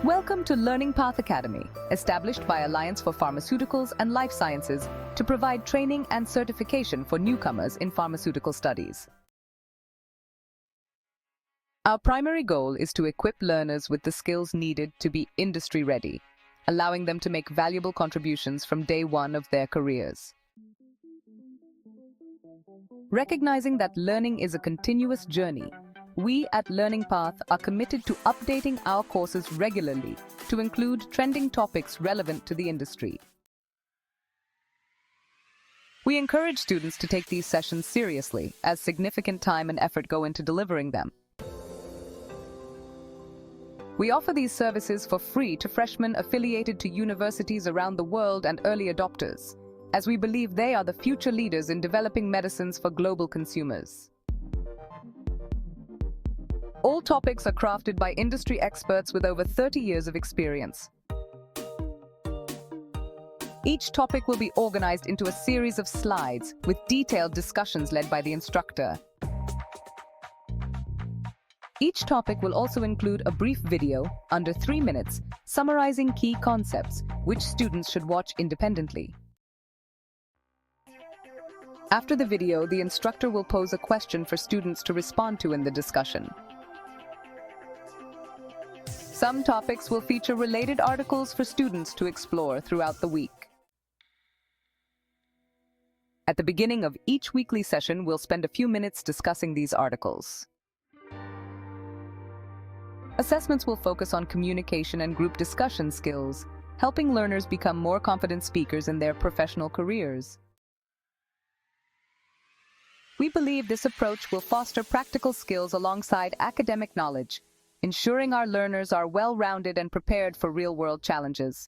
Welcome to LearningPath Academy, established by Alliance for Pharmaceuticals and Life Sciences to provide training and certification for newcomers in pharmaceutical studies. Our primary goal is to equip learners with the skills needed to be industry-ready, allowing them to make valuable contributions from day one of their careers. Recognizing that learning is a continuous journey, we at LearningPath are committed to updating our courses regularly to include trending topics relevant to the industry. We encourage students to take these sessions seriously, as significant time and effort go into delivering them. We offer these services for free to freshmen affiliated to universities around the world and early adopters, as we believe they are the future leaders in developing medicines for global consumers. All topics are crafted by industry experts with over 30 years of experience. Each topic will be organized into a series of slides with detailed discussions led by the instructor. Each topic will also include a brief video, under 3 minutes, summarizing key concepts, which students should watch independently. After the video, the instructor will pose a question for students to respond to in the discussion. Some topics will feature related articles for students to explore throughout the week. At the beginning of each weekly session, we'll spend a few minutes discussing these articles. Assessments will focus on communication and group discussion skills, helping learners become more confident speakers in their professional careers. We believe this approach will foster practical skills alongside academic knowledge, ensuring our learners are well-rounded and prepared for real-world challenges.